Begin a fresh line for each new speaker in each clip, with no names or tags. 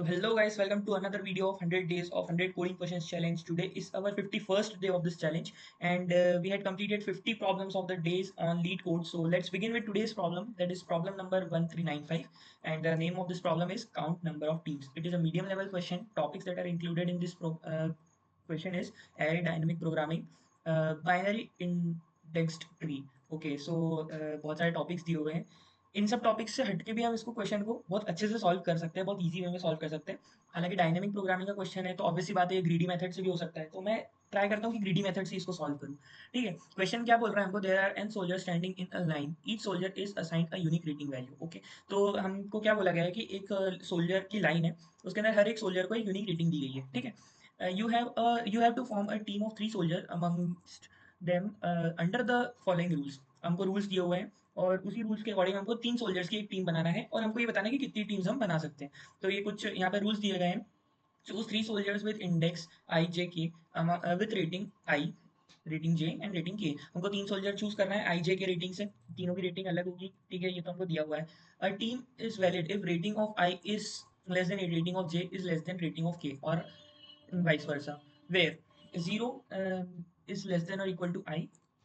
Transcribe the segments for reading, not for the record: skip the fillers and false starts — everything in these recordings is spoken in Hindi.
Hello guys, welcome to another video of 100 days of 100 coding questions challenge. Today is our 51st day of this challenge and we had completed 50 problems of the days on lead code. So let's begin with today's problem, that is problem number 1395, and the name of this problem is count number of teams. It is a medium level question. Topics that are included in this question is array dynamic programming, binary indexed tree. Okay, so बहुत सारे टॉपिक्स दिए हुए हैं. इन सब टॉपिक्स से हटके भी हम इसको क्वेश्चन को बहुत अच्छे से सॉल्व कर सकते हैं, बहुत इजी वे में सॉल्व कर सकते हैं. हालांकि डायनेमिक प्रोग्रामिंग का क्वेश्चन है तो ऑब्वियसली बात है ये ग्रीडी मेथड से भी हो सकता है, तो मैं ट्राई करता हूँ कि ग्रीडी मेथड से इसको सॉल्व करूँ. ठीक है, क्वेश्चन क्या बोल रहा है हमको, there are n soldier standing in a line, each soldier is assigned a unique rating value. Okay, तो हमको क्या बोला गया है कि एक सोल्जर की लाइन है, उसके अंदर हर एक सोल्जर को एक यूनिक रेटिंग दी गई है. ठीक है, you have to form a team of 3 soldier amongst them under the following rules. हमको रूल्स दिए हुए हैं और उसी रूल्स के अकॉर्डिंग हमको 3 सोल्जर्स की एक टीम बनाना है और हमको ये बताना है कि कितनी टीम्स हम बना सकते हैं. तो ये कुछ यहाँ पे रूल्स दिए गए हैं. Choose 3 soldiers with index I J K with rating I, rating J and rating के. हमको 3 सोल्जर चूज करना है आई जे के रेटिंग से. तीनों की रेटिंग अलग होगी. ठीक है, ये तो हमको दिया हुआ है. A team is valid if rating of I is less then rating of J is less then rating of के, और vice versa, where 0 is less than or equal to I,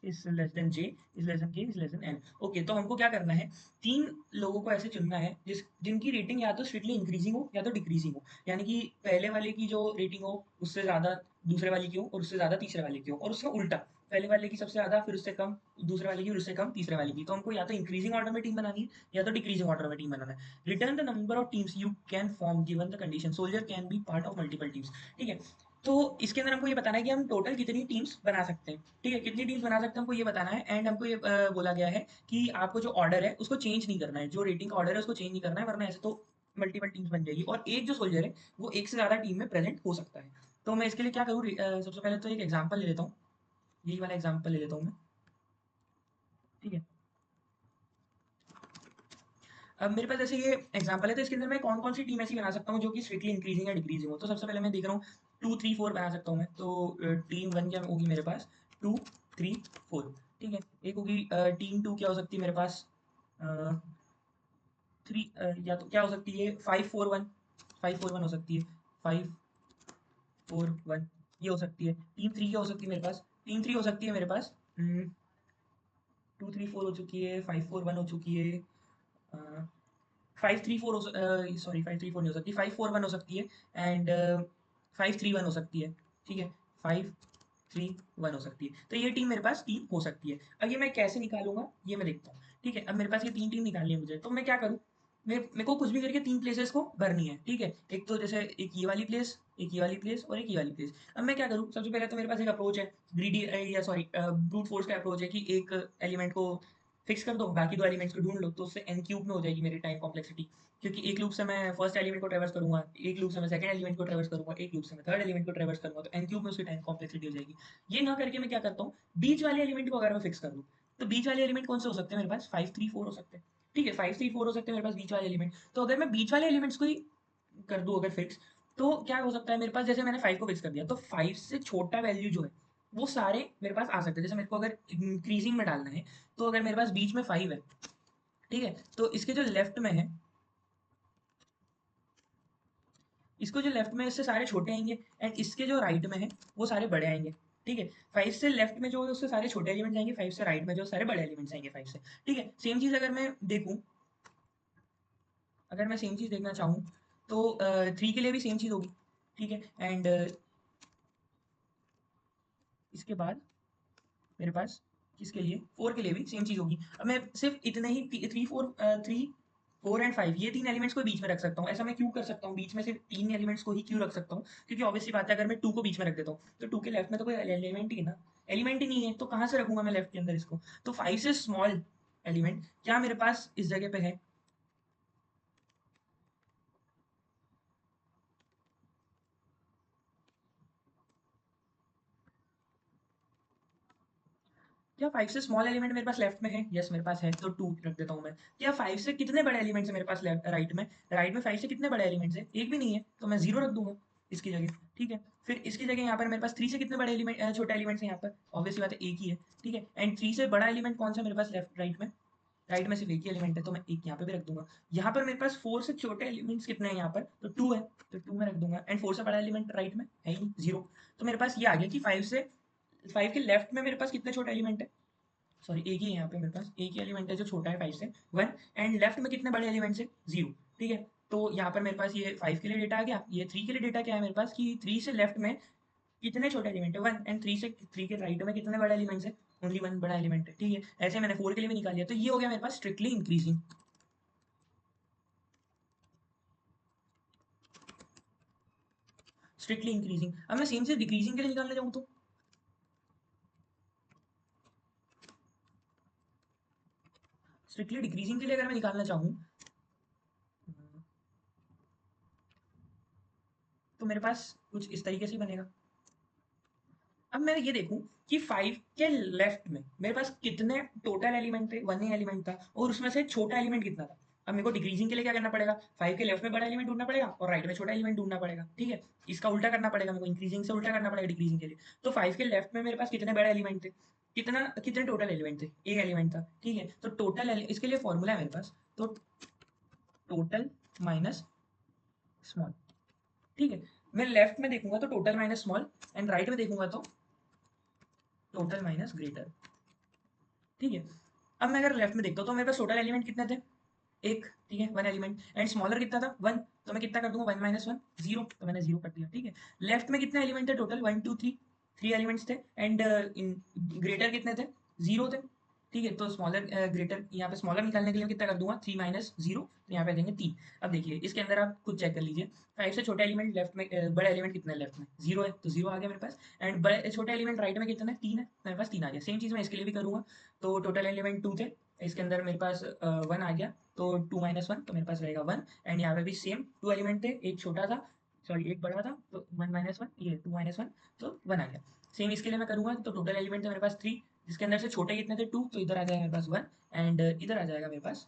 is less than J, is less than K, is less than N. Okay, तो हमको क्या करना है, 3 लोगों को ऐसे चुनना है जिनकी रेटिंग या तो स्ट्रिक्टली इंक्रीजिंग हो या तो डिक्रीजिंग हो. यानी कि पहले वाले की जो रेटिंग हो उससे ज़्यादा दूसरे वाले की हो और उससे ज़्यादा तीसरे वाले की हो, और उसका उल्टा, पहले वाले की सबसे ज़्यादा फिर उससे कम दूसरे वाले की और उससे कम तीसरे वाले की. तो हमको या तो इंक्रीजिंग ऑर्डर में टीम बनानी है या तो डिक्रीजिंग ऑर्डर में टीम बनाना है. Return the number of teams you can form given the condition. Soldier can be part of multiple teams. ठीक है, तो इसके अंदर हमको ये बताना है कि हम टोटल कितनी टीम्स बना सकते हैं. ठीक है, कितनी टीम्स बना सकते हैं हमको ये बताना है. एंड हमको ये बोला गया है कि आपको जो ऑर्डर है उसको चेंज नहीं करना है, जो रेटिंग का ऑर्डर है उसको चेंज नहीं करना है, वरना ऐसे तो मल्टीपल टीम्स बन जाएगी और एक जो सोल्जर है वो एक से ज़्यादा टीम में प्रेजेंट हो सकता है. तो मैं इसके लिए क्या करूँ, सबसे पहले तो एक एग्जाम्पल ले लेता हूँ. यही वाला एग्जाम्पल ले लेता हूँ मैं. ठीक है, अब मेरे पास जैसे ये एग्जांपल है तो इसके अंदर मैं कौन कौन सी टीम ऐसी बना सकता हूँ जो कि स्ट्रिक्टली इंक्रीजिंग या डिक्रीजिंग हो. तो सबसे पहले मैं देख रहा हूँ 2 3 4 बना सकता हूँ मैं. तो टीम 1 क्या होगी मेरे पास, 2 3 4. ठीक है, एक होगी टीम 2 क्या हो सकती है मेरे पास, 3, या तो क्या हो सकती है 5 4 1. 5 4 1 हो सकती है, 5 4 1 ये हो सकती है. टीम 3 क्या हो सकती है मेरे पास, टीम 3 हो सकती है मेरे पास 2 3 4 हो चुकी है, 5 4 1 हो चुकी है, 5 3 4 हो, सॉरी 5 3 4 नहीं हो सकती, 5 4 1 हो सकती है, एंड 5 3 1 हो सकती है. ठीक है, 5 3 1 हो सकती है. तो ये टीम मेरे पास टीम हो सकती है. अब ये मैं कैसे निकालूंगा ये मैं देखता हूँ. ठीक है, अब मेरे पास ये 3 टीम निकालनी है मुझे, तो मैं क्या करूँ, मेरे को कुछ भी करके 3 प्लेसेस को भरनी है. ठीक है, एक तो जैसे एक ये वाली प्लेस, एक ये वाली प्लेस और एक ये वाली प्लेस. अब मैं क्या करूँ, सबसे पहले तो मेरे पास एक अप्रोच है ग्रीडी या सॉरी ब्रूट फोर्स का अप्रोच है कि एक एलिमेंट को फिक्स कर दो, बाकी 2 एलिमेंट्स को ढूंढ लो, तो उससे n क्यूब में हो जाएगी मेरी टाइम कॉम्प्लेक्सिटी. क्योंकि एक लूप से मैं फर्स्ट एलिमेंट को ट्रेवर्स करूंगा, एक लूप से मैं सेकंड एलिमेंट को ट्रेवर्स करूंगा, एक लूप से मैं थर्ड एलिमेंट को ट्रेवर्स करूंगा, तो n क्यूब में उसकी टाइम कॉम्प्लेक्सिटी हो जाएगी. ये ना करके मैं क्या करता हूँ, बीच वाले एलिमेंट को अगर मैं फिक्स कर दूँ, तो बीच वाले एलिमेंट कौन से हो सकते हैं मेरे पास, 5 3 4 हो सकते हैं. ठीक है, 5 3 4 हो सकते हैं मेरे पास बीच वाले एलिमेंट. तो अगर मैं बीच वाले एलिमेंट्स को ही कर दूँ अगर फिक्स, तो क्या हो सकता है मेरे पास, जैसे मैंने 5 को फिक्स कर दिया तो 5 से छोटा वैल्यू जो है वो सारे मेरे पास आ सकते हैं. जैसे मेरे को अगर इंक्रीजिंग में डालना है, तो अगर मेरे पास बीच में 5 है, ठीक है, तो इसके जो लेफ्ट में है, इसको जो लेफ्ट में इससे सारे छोटे आएंगे, एंड इसके जो राइट में है वो सारे बड़े आएंगे. ठीक है, 5 से लेफ्ट में जो है उससे सारे छोटे एलिमेंट्स आएंगे, 5 से राइट में जो सारे बड़े एलिमेंट्स आएंगे 5 से. ठीक है, सेम चीज़ अगर मैं देखूँ, अगर मैं सेम चीज़ देखना चाहूँ तो 3 के लिए भी सेम चीज़ होगी. ठीक है, एंड इसके बाद मेरे पास किसके लिए, 4 के लिए भी सेम चीज़ होगी. अब मैं सिर्फ इतने ही 3 4 एंड 5 ये 3 एलिमेंट्स को बीच में रख सकता हूँ. ऐसा मैं क्यों कर सकता हूँ, बीच में सिर्फ 3 एलिमेंट्स को ही क्यों रख सकता हूँ, क्योंकि ऑब्वियसली बात है अगर मैं 2 को बीच में रख देता हूँ तो 2 के लेफ्ट में तो कोई एलिमेंट ही ना, एलिमेंट ही नहीं है, तो कहाँ से रखूंगा मैं लेफ्ट के अंदर इसको. तो 5 से स्मॉल एलिमेंट क्या मेरे पास इस जगह पे है, क्या 5 से स्मॉल एलिमेंट मेरे पास लेफ्ट में है, यस मेरे पास है, तो 2 रख देता हूँ मैं. क्या 5 से कितने बड़े एलिमेंट्स है मेरे पास लेफ्ट राइट में, राइट में 5 से कितने बड़े एलिमेंट्स है, एक भी नहीं है, तो मैं 0 रख दूंगा इसकी जगह. ठीक है, फिर इसकी जगह यहाँ पर मेरे पास 3 से कितने बड़े एलिमेंट छोटे एलिमेंट्स हैं यहाँ पर, ऑब्वियसली बात है एक ही है. ठीक है, एंड 3 से बड़ा एलिमेंट कौन सा मेरे पास लेफ्ट राइट में, राइट में सिर्फ एक ही एलिमेंट है तो मैं एक यहाँ पे भी रख दूंगा। यहाँ पर मेरे पास 4 से छोटे एलिमेंट्स कितने हैं यहाँ पर, तो 2 है, तो 2 में रख दूंगा। एंड 4 से बड़ा एलिमेंट राइट में है ही 0। तो मेरे पास ये आ गया कि 5 के लेफ्ट में मेरे पास कितने छोटे एलिमेंट है, सॉरी एक ही है यहाँ पे मेरे पास, एक ही एलिमेंट है जो छोटा है 5 से, 1। एंड लेफ्ट में कितने बड़े एलिमेंट्स है, 0। ठीक है, तो यहाँ पर मेरे पास ये 5 के लिए डेटा आ गया, ये 3 के लिए डेटा क्या है मेरे पास कि 3 से लेफ्ट में कितने छोटे एलिमेंट है, 1। एंड 3 के राइट में कितने बड़े एलिमेंट्स है, ओनली 1 बड़ा एलिमेंट है। ठीक है, ऐसे मैंने 4 के लिए भी निकाल लिया। तो ये हो गया मेरे पास स्ट्रिक्टली इंक्रीजिंग। Strictly increasing. अब मैं सेम से डिक्रीजिंग के लिए निकालने जाऊँ तो स्ट्रिक्टली डिक्रीजिंग के लिए अगर मैं निकालना चाहूँ तो मेरे पास कुछ इस तरीके से ही बनेगा। अब मैं ये देखूं कि 5 के लेफ्ट में मेरे पास कितने टोटल एलिमेंट थे, 1 ही एलिमेंट था, और उसमें से छोटा एलिमेंट कितना था। अब मेरे को डिक्रीजिंग के लिए क्या करना पड़ेगा, 5 के लेफ्ट में बड़ा एलिमेंट ढूंढना पड़ेगा और राइट में छोटा एलिमेंट ढूंढना पड़ेगा। ठीक है, इसका उल्टा करना पड़ेगा मेरे को, इंक्रीजिंग से उल्टा करना पड़ेगा डिक्रीजिंग के लिए। तो 5 के लेफ्ट में मेरे पास कितने बड़े एलिमेंट थे, कितने टोटल एलिमेंट थे, एक एलिमेंट था। ठीक है, तो टोटल इसके लिए फॉर्मूला है मेरे पास, तो टोटल माइनस स्मॉल। ठीक है, मैं लेफ्ट में देखूंगा तो total minus small, and right में देखूंगा तो टोटल माइनस ग्रेटर। ठीक है, अब मैं अगर लेफ्ट में देखता हूँ तो मेरे पास टोटल एलिमेंट कितने थे, एक। ठीक है, 1 एलिमेंट, एंड स्मॉलर कितना था, 1। तो मैं कितना कर दूंगा, 1 माइनस 1, 0। तो मैंने 0 कर दिया। ठीक है, लेफ्ट में कितने एलिमेंट थे टोटल, 1 2 3, 3 एलिमेंट्स थे। एंड ग्रेटर कितने थे, 0 थे। ठीक है, तो स्मॉलर ग्रेटर, यहाँ पे स्मॉलर निकालने के लिए कितना कर दूंगा, 3 माइनस 0, तो यहाँ पे देंगे 3। अब देखिए इसके अंदर आप खुद चेक कर लीजिए, 5 से छोटे एलिमेंट लेफ्ट में, बड़े एलिमेंट कितने लेफ्ट में, 0 है, तो 0 आ गया मेरे पास। एंड बड़े छोटे एलिमेंट राइट में कितने, 3 है, मेरे पास 3 आ गया। सेम चीज़ मैं इसके लिए भी करूँगा। तो टोटल एलिमेंट 2 थे, इसके अंदर मेरे पास 1 आ गया, तो 2 माइनस 1, तो मेरे पास रहेगा 1। एंड यहाँ पे भी सेम 2 एलिमेंट थे, एक छोटा था, सॉरी एक बड़ा था, तो 1 माइनस 1, ये 2 माइनस 1, तो 1 आ गया। सेम इसके लिए मैं करूँगा, तो टोटल एलिमेंट थे मेरे पास 3, जिसके अंदर से छोटे कितने थे, 2, तो इधर आ जाएगा मेरे पास 1। एंड इधर आ जाएगा मेरे पास,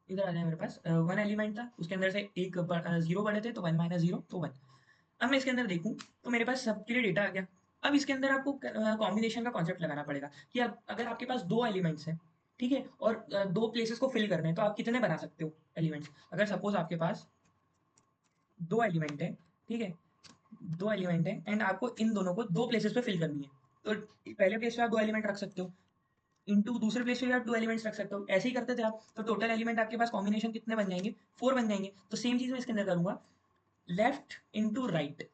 इधर आ जाएगा मेरे पास 1 एलिमेंट था, उसके अंदर से एक 0 बड़े थे, तो 1 माइनस 0, तो 1। अब मैं इसके अंदर देखूँ तो मेरे पास सबके लिए डेटा आ गया। अब इसके अंदर आपको कॉम्बिनेशन का कॉन्सेप्ट लगाना पड़ेगा कि अब अगर आपके पास 2 एलिमेंट्स हैं, ठीक है, और 2 प्लेसेस को फिल करने हैं, तो आप कितने बना सकते हो एलिमेंट्स। अगर सपोज आपके पास 2 एलिमेंट है, ठीक है, 2 एलिमेंट है, एंड आपको इन दोनों को 2 प्लेसेस पे फिल करनी है, तो पहले प्लेस पे आप 2 एलिमेंट रख सकते हो, इंटू दूसरे प्लेस पे भी आप 2 एलिमेंट्स रख सकते हो। ऐसे ही करते थे आप, तो टोटल एलिमेंट आपके पास कॉम्बिनेशन कितने बन जाएंगे, 4 बन जाएंगे। तो सेम चीज़ मैं इसके अंदर करूंगा, लेफ्ट इंटू राइट।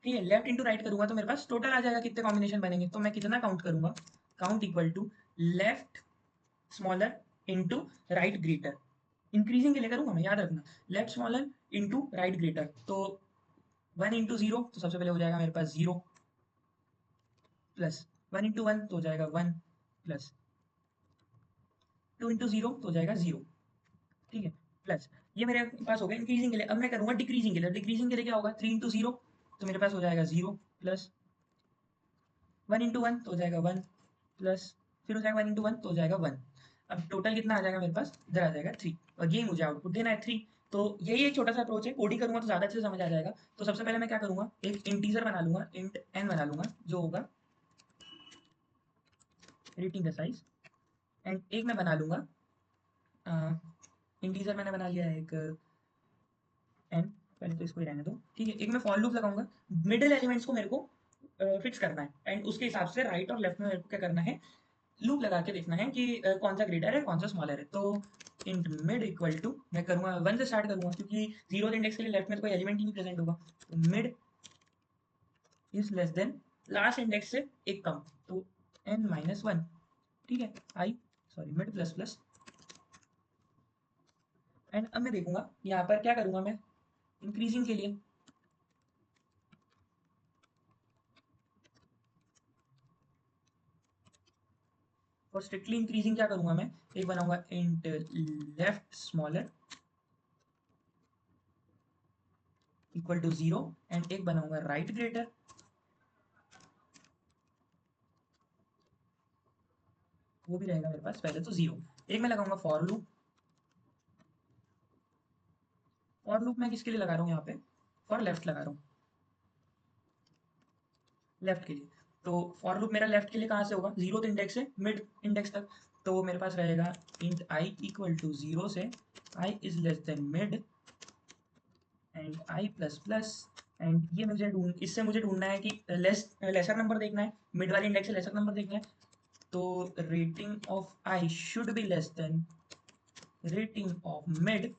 ठीक है, लेफ्ट इंटू राइट करूंगा तो मेरे पास टोटल आ जाएगा कितने कॉम्बिनेशन बनेंगे। तो मैं कितना काउंट करूंगा, count equal to left smaller into right greater. Increasing के लिए करूंगा मैं, याद रखना, left smaller into right greater. तो 1 इंटू 0, तो सबसे पहले हो जाएगा मेरे पास 0, प्लस 1 इंटू 1 तो हो जाएगा 1, प्लस 2 इंटू 0 तो हो जाएगा 0। ठीक है, प्लस ये मेरे पास हो गया इंक्रीजिंग के लिए। अब मैं करूंगा डिक्रीजिंग के लिए। डिक्रीजिंग के लिए क्या होगा, 3 इंटू 0, तो मेरे पास हो जाएगा 0, प्लस 1 इंटू 1 तो हो जाएगा 1, प्लस फिर हो जाएगा 1 इंटू 1 तो हो जाएगा 1। अब टोटल कितना आ जाएगा मेरे पास, इधर आ जाएगा 3, और ये मुझे आउटपुट देना है 3। तो यही एक छोटा सा अप्रोच है, कोडिंग करूंगा तो ज़्यादा अच्छे से समझ आ जाएगा। तो सबसे पहले मैं क्या करूंगा, एक इंटीजर बना लूंगा, इंट n बना लूंगा, जो होगा रेटिंग द साइज। एंड एक मैं बना लूंगा, इंटीजर मैंने बना लिया है एक n, पहले तो इसको ही रहने दो। ठीक है, एक मैं फॉर लूप लगाऊंगा, मिडिल एलिमेंट्स को मेरे को फिक्स करना है, एंड उसके हिसाब से राइट और लेफ्ट में मेरे को क्या करना है, लूप लगा के देखना है कि कौन सा ग्रेटर है कौन सा स्मॉलर है। तो इंट मिड इक्वल टू, मैं करूँगा 1 से स्टार्ट करूँगा, क्योंकि 0th इंडेक्स के लिए लेफ्ट में तो कोई एलिमेंट ही नहीं प्रेजेंट होगा। तो mid is less then last index से एक कम, तो n माइनस 1। ठीक है, आई sorry mid plus plus. And अब मैं देखूंगा यहाँ पर क्या करूँगा मैं इंक्रीजिंग के लिए, और स्ट्रिक्टली इंक्रीजिंग क्या करूँगा मैं, एक बनाऊंगा int left smaller equal to 0, and एक बनाऊंगा राइट ग्रेटर, वो भी रहेगा मेरे पास पहले तो 0। एक मैं लगाऊंगा फॉर लूप, फॉर लूप मैं किसके लिए लगा रहा हूँ यहाँ पे, फॉर लेफ्ट लगा रहा हूँ, लेफ्ट के लिए। तो फॉर लूप मेरा लेफ्ट के लिए कहाँ से होगा, 0th इंडेक्स से मिड इंडेक्स तक। तो वो मेरे पास रहेगा इंट आई इक्वल टू 0 से I is less than mid and I plus plus and ये मुझे इससे मुझे ढूंढना है कि लेसर नंबर देखना है, मिड वाले इंडेक्स से लेसर नंबर देखना है। तो rating of I should be less than rating of mid.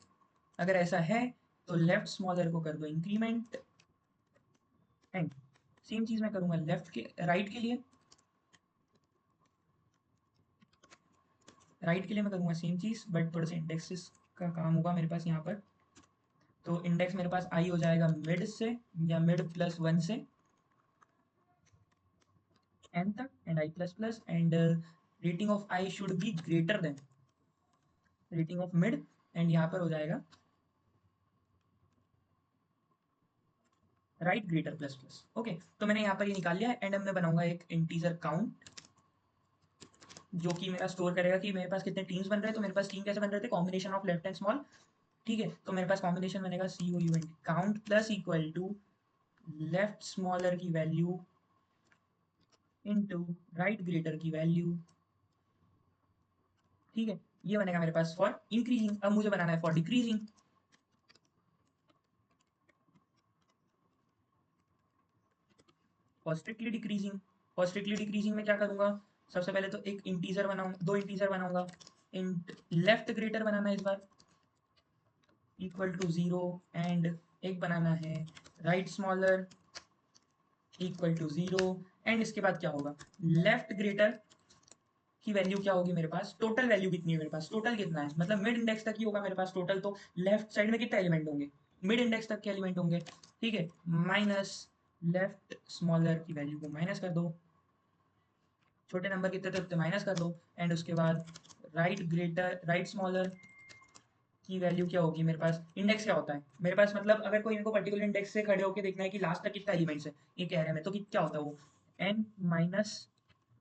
अगर ऐसा है तो लेफ्ट स्मॉलर को कर दो इंक्रीमेंट एंड सेम चीज मैं करूंगा लेफ्ट के राइट के लिए। राइट के लिए मैं करूंगा सेम चीज बट थोड़ा सा इंडेक्सेस का काम होगा मेरे पास यहाँ पर। तो इंडेक्स मेरे पास आई हो जाएगा मिड से या मिड प्लस वन से एन तक and I plus plus and rating of I should be greater than rating of mid and यहाँ पर हो जाएगा right greater plus plus. Okay, तो मैंने यहाँ पर ये निकाल लिया है एंड अब मैं बनाऊंगा एक इंटीजर काउंट जो कि मेरा स्टोर करेगा कि मेरे पास कितने टीम्स बन रहे हैं। तो मेरे पास टीम कैसे बन रहे थे, combination of left and small. ठीक है, तो मेरे पास कॉम्बिनेशन बनेगा C O U N count plus equal to left smaller की वैल्यू इनटू राइट ग्रेटर की वैल्यू। ठीक है, ये बनेगा मेरे पास फॉर इंक्रीजिंग। अब मुझे बनाना है for decreasing. For strictly decreasing, for strictly decreasing में क्या करूंगा, सबसे पहले तो एक इंटीजर बनाऊंगा, दो इंटीजर बनाऊंगा। इंट लेफ्ट ग्रेटर बनाना है इस बार इक्वल टू 0 एंड एक बनाना है right smaller equal to 0 and इसके बाद क्या होगा, लेफ्ट ग्रेटर की वैल्यू क्या होगी मेरे पास, टोटल वैल्यू कितनी है मेरे पास, टोटल कितना है मतलब मिड इंडेक्स तक ही होगा मेरे पास टोटल। तो लेफ्ट साइड में कितने एलिमेंट होंगे, मिड इंडेक्स तक के एलिमेंट होंगे। ठीक है, माइनस लेफ्ट स्मॉलर की वैल्यू को माइनस कर दो, छोटे नंबर कितने थे उतने माइनस कर दो एंड उसके बाद राइट ग्रेटर राइट स्मॉलर की वैल्यू क्या होगी मेरे पास। इंडेक्स क्या होता है मेरे पास, मतलब अगर कोई इनको पर्टिकुलर इंडेक्स से खड़े होकर देखना है कि लास्ट तक कितना एलिमेंट्स है ये कह रहे हैं, तो क्या होता है वो n minus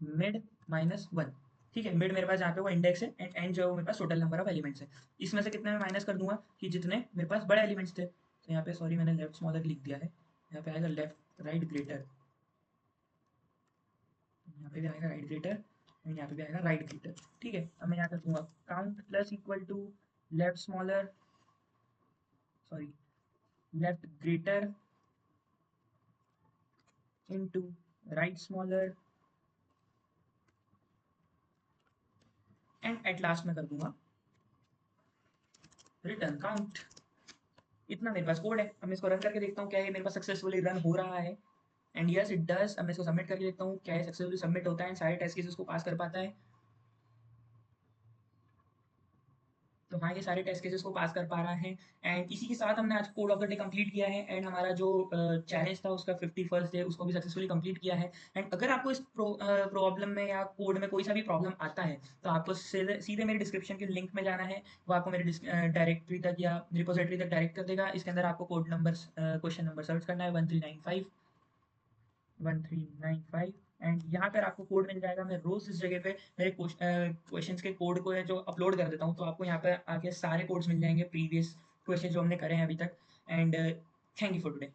mid minus one. ठीक है, मिड मेरे पास जहाँ पे वो इंडेक्स है एंड एन जो है वो मेरे पास टोटल नंबर ऑफ एलिमेंट्स है। इसमें से कितने में माइनस कर दूंगा कि जितने मेरे पास बड़े एलिमेंट्स थे। तो यहाँ पे सॉरी मैंने लेफ्ट स्मॉलर लिख दिया है, यहाँ पे आएगा लेफ्ट राइट ग्रेटर, यहाँ पे भी आएगा राइट ग्रेटर एंड यहाँ पे भी आएगा राइट ग्रेटर। ठीक है, अब मैं यहाँ कर दूंगा count plus equal to left smaller sorry left greater into right smaller and at last में कर दूंगा रिटर्न काउंट। इतना मेरे पास कोड है। अब मैं इसको रन करके देखता हूँ क्या ये मेरे पास सक्सेसफुली रन हो रहा है एंड यस इट डज। अब मैं इसको सबमिट करके देखता हूँ क्या ये सक्सेसफुली सबमिट होता है, सारे टेस्ट केसेस को पास कर पाता है। तो हाँ, ये सारे टेस्ट केसेस को पास कर पा रहा है एंड इसी के साथ हमने आज code of the day complete किया है एंड हमारा जो चैलेंज था उसका 51st डे उसको भी सक्सेसफुली कंप्लीट किया है। एंड अगर आपको इस प्रॉब्लम में या कोड में कोई सा भी प्रॉब्लम आता है तो आपको सीधे सीधे मेरे डिस्क्रिप्शन के लिंक में जाना है, वो आपको मेरे डायरेक्टरी तक या रिपोजिटरी तक डायरेक्ट कर देगा। इसके अंदर आपको code number question number search करना है 1395 1395 एंड यहाँ पर आपको कोड मिल जाएगा। मैं रोज इस जगह पे मेरे क्वेश्चंस के कोड को है जो अपलोड कर देता हूँ, तो आपको यहाँ पे आके सारे कोड्स मिल जाएंगे प्रीवियस क्वेश्चन जो हमने करे हैं अभी तक। And thank you for today.